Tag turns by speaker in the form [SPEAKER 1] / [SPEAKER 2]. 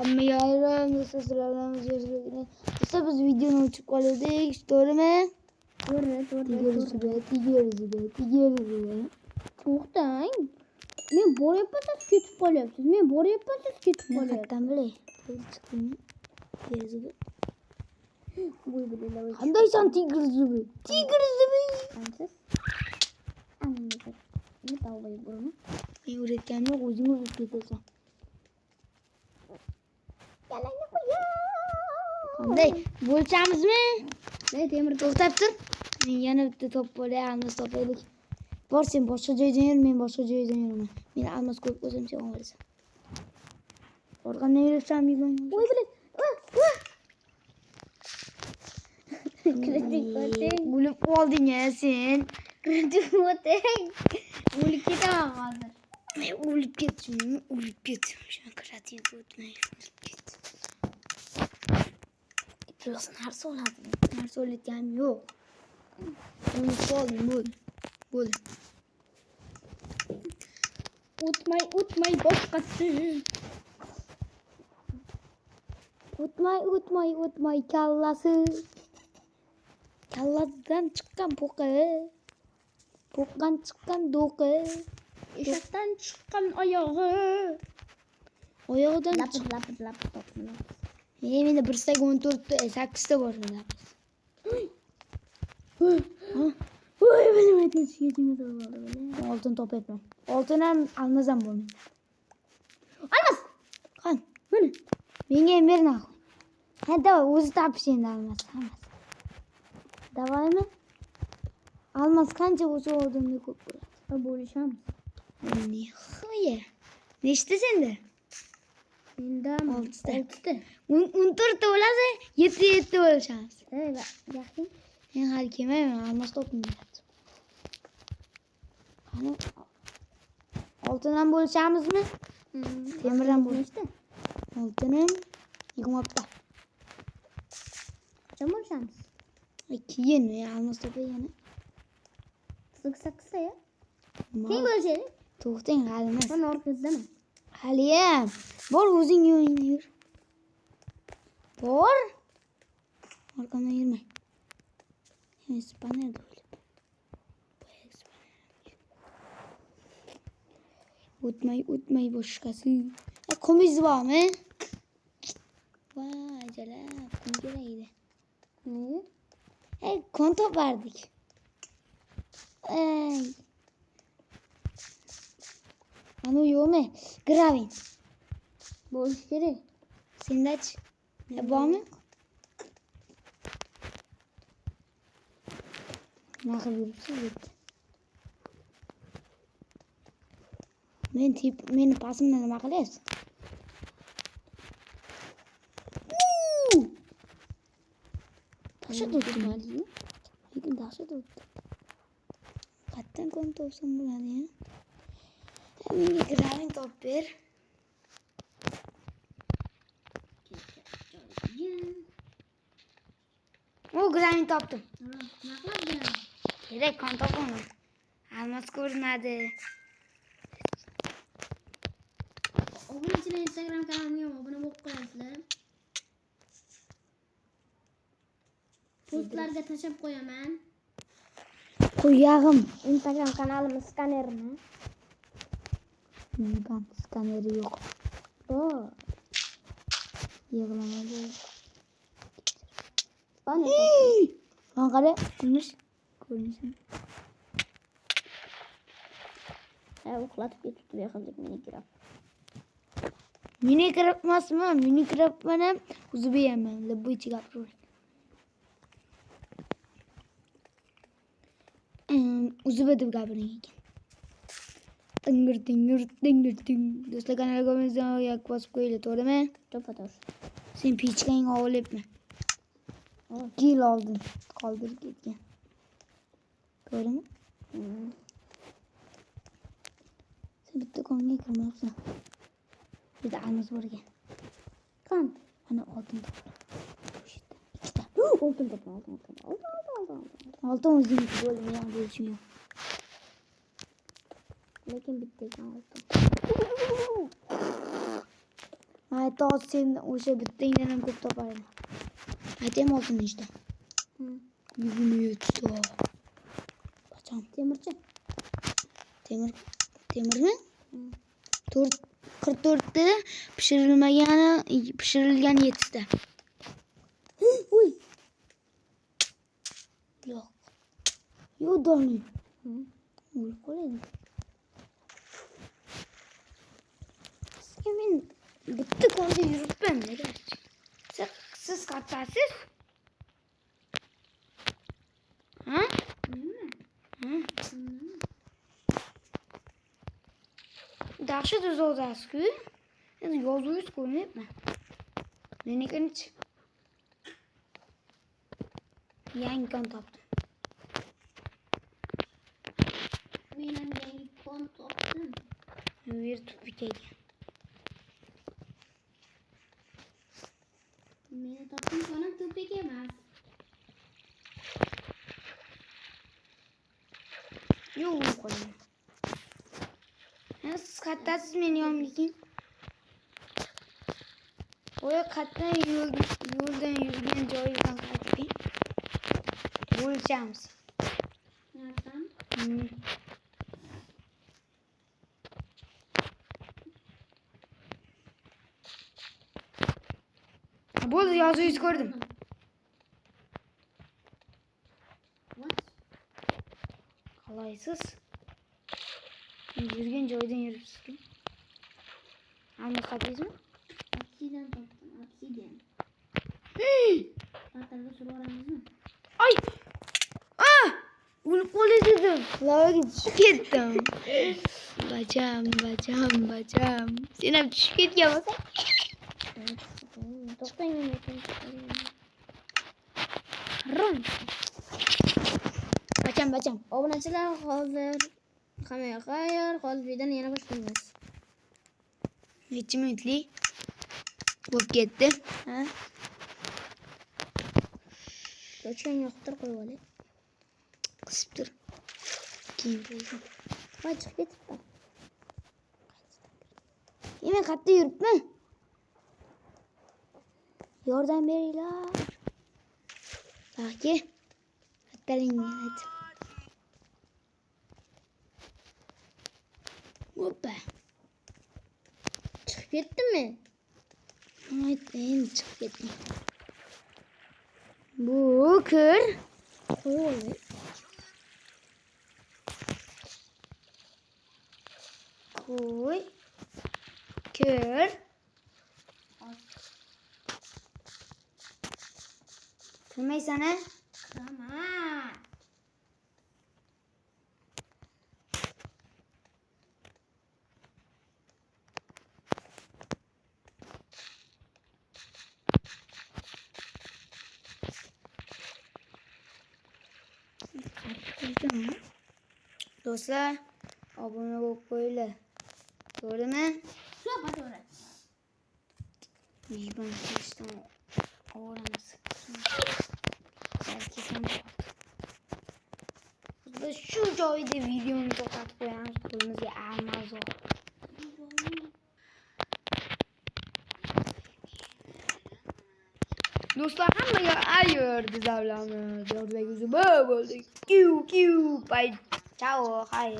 [SPEAKER 1] Hammaga ayrim sizlardan o'zgarishlarni. Biz videoni o'chib qoldik, to'g'rimi?
[SPEAKER 2] To'g'ri.
[SPEAKER 1] Tigirzi.
[SPEAKER 2] To'xtang. Men boryapman, siz ketib qolyapsiz. Men boryapman, siz ketib
[SPEAKER 1] Men
[SPEAKER 2] qolyapsiz.
[SPEAKER 1] qayerdan bilay? Chiqdimi? Tigirzi.
[SPEAKER 2] Voy bilalar.
[SPEAKER 1] Qanday san tigirzi?
[SPEAKER 2] Qansiz? Anladım. Ne davayı bunu?
[SPEAKER 1] Men o'rgatganim yo'q, o'zing o'rib ketasan.
[SPEAKER 2] Yalanni qo'ying.
[SPEAKER 1] Qanday? Bo'lchamizmi?
[SPEAKER 2] Ne temir
[SPEAKER 1] To'xtab tur. Men yana bitta top bo'lay, almas topaylik. Bor sen boshqa joydan yur, men boshqa joydan yuraman. Men almas ko'rib qo'ysam sen olasan. Orqamdan yursam yurgan.
[SPEAKER 2] Voy bilan. Kritik oteng.
[SPEAKER 1] O'lib qolding-a sen.
[SPEAKER 2] Kritik oteng. O'lib ketaman hozir.
[SPEAKER 1] Men o'lib ketdim. Shuni kritik o'tmay o'lib ketdim. Biroz narsa oladim. Narsa olayotganim yo'q. O'lib qoldim, bo'ldi.
[SPEAKER 2] O'tmay boshqasi.
[SPEAKER 1] O'tmay kallasi. Kallasidan chiqqan po'qi. Po'qdan chiqqan do'qi.
[SPEAKER 2] Eshakdan chiqqan oyog'i.
[SPEAKER 1] Oyog'idan
[SPEAKER 2] Lapid topdim.
[SPEAKER 1] menda 1/14 ta, 8 ta bor lapis.
[SPEAKER 2] Voy bilmayman, siyajimga oldi.
[SPEAKER 1] Oltin topyapman. Oltin ham almas ham bo'lmaydi.
[SPEAKER 2] Almas.
[SPEAKER 1] Qani?
[SPEAKER 2] Mana.
[SPEAKER 1] Menga ham ber naqo. Ha, davay, o'zi topish endi almas. Davaymi? Almas qancha bo'lsa odamga ko'p bo'ladi.
[SPEAKER 2] Bo'lishamiz.
[SPEAKER 1] Nihoya. Nechta senda?
[SPEAKER 2] Menda
[SPEAKER 1] 6 ta.
[SPEAKER 2] 6
[SPEAKER 1] ta bo'ladi, 7 bo'lishamiz.
[SPEAKER 2] Yaxshi.
[SPEAKER 1] Men hali kelmayman, almas topdim deyapti. Qani? Oltin ham bo'lishamizmi? Temir ham bo'lishdi. Oltinim 20 ta.
[SPEAKER 2] Qachon bo'lishamiz?
[SPEAKER 1] Keyin almas topay yana.
[SPEAKER 2] 8 ta ya. Keyin bo'lishaylik.
[SPEAKER 1] To'xtang, hali emas.
[SPEAKER 2] Sen orqangizdaman.
[SPEAKER 1] Haliyam. Bor, o'zing yo'lingda yur. Bor. Orqamdan yurmay. Men spanerda o'lib. O'tmay boshqasi. Qo'miz bormi? Voy, jalab, kim kerak edi?
[SPEAKER 2] Ne?
[SPEAKER 1] Kon topardik. Ana yo'qmi? Gravin.
[SPEAKER 2] Bo'lish kerak.
[SPEAKER 1] Sendachi? Bormi? Nima qilib yuribsiz? Meni pasimdan nima qilyapsiz? Dahshat o'tdi. Lekin dahshat o'tdi. Qayerdan kon topsam bo'ladi, ya? Menga gravin topib ber. Gravin topdim. Kerak, kon topaman. Almas ko'rinadi.
[SPEAKER 2] Obunachilar Instagram kanalimga obuna bo'lib qo'yasizlar. Postlarga tashab qo'yaman.
[SPEAKER 1] Qo'yag'im.
[SPEAKER 2] Instagram kanalimiz skanermi?
[SPEAKER 1] Menga skaneri yo'q.
[SPEAKER 2] Bor.
[SPEAKER 1] Yig'lamadi.
[SPEAKER 2] Bana.
[SPEAKER 1] Mana qara, ko'rinishi.
[SPEAKER 2] Uxlatib ketibdi bexazlik Minecraft.
[SPEAKER 1] Minecraft emasmi? Minecraft ham o'zib yeyman. Labboychi gapiravering. O'zib deb gapiring ekan. Dingir. Do'stlar, kanalga obuna bosib qo'yinglar, to'g'rimi?
[SPEAKER 2] To'g'ri.
[SPEAKER 1] Sen pichkang olyapman. 2 yil oldin qoldirib ketgan. To'g'rimi? Sen bitta konga kirmoqsan. Bitta almas bor ekan.
[SPEAKER 2] Qan?
[SPEAKER 1] Mana oltin topdim. Ikkita.
[SPEAKER 2] Oltin topdim.
[SPEAKER 1] Oltin o'zingniki bo'ldi, men ham bo'lishim yo'q.
[SPEAKER 2] Lekin bitta ekan oltin.
[SPEAKER 1] Hatta sen o'sha bittangdan ham ko'p topardim. Aytayım olsun işte. Yüzümü yuttu. Bacağım.
[SPEAKER 2] Temirchi.
[SPEAKER 1] Temir mi? 44'te pişirilgan 7'de.
[SPEAKER 2] Uy.
[SPEAKER 1] Yok. Yok donu. O'lib qoladi. Sizga men bitta konda yuribman. Siz qattasiz? Ha? Dahshat o'zasiz-ku. Endi yozuvingiz ko'ryapman. Meniki yangi kon topdim.
[SPEAKER 2] Men ham yangi kon topdim.
[SPEAKER 1] Bu yer tupik ekan.
[SPEAKER 2] Meni topdim konim tupik emas.
[SPEAKER 1] Yo'q qo'ying. Siz qattasiz meni yonimga. Oya qatdan yo'ldan yurgan joyingizdan qayting. O'lchamiz.
[SPEAKER 2] Narsam.
[SPEAKER 1] Bo'ldi, yozuvingizni ko'rdim. Qalaysiz? Yurgan joydan yuribsiz-ku. Hamma qattaysizmi?
[SPEAKER 2] Obsidian topdim. Obsidian. Patarga surib
[SPEAKER 1] Ay! Ah! O'lib qolay dedim. Lavaga tushib ketdim. Bacham. Sen ham tushib ketganmisan?
[SPEAKER 2] To'xtang men
[SPEAKER 1] Bacham.
[SPEAKER 2] obunachilar hozir hammaga xayr. Hozir videoni yana boshlaymiz.
[SPEAKER 1] Necha minutlik bo'lib ketdi? Ha?
[SPEAKER 2] O'chgan yoqtirib qo'yib olay.
[SPEAKER 1] Qisib tur. Keyin bo'lsin.
[SPEAKER 2] Voy chiqib ketibdi.
[SPEAKER 1] Men qayerda yuribman? Yordam beringlar. Baki. Hattalingni. Hoppa.
[SPEAKER 2] Chiqib ketdimmi?
[SPEAKER 1] Endi chiqib ketdim. Bu kir.
[SPEAKER 2] Qo'yib olay.
[SPEAKER 1] Qo'y. Kir. Kirmaysan-a?
[SPEAKER 2] Tamam.
[SPEAKER 1] Do'stlar, obuna bo'lib qo'yinglar. To'g'rimi?
[SPEAKER 2] So'pa to'g'ri.
[SPEAKER 1] Yig'im qilishdan o'ramiz. Balki ham biz shu joyda videoni to'xtatib qo'yamiz. Qo'limizga amazoq. Do'stlar, hammaga ayordi zavlamiz. Yordagi zuba bo'ldi. Kiu. Pay. Ciao, xayr.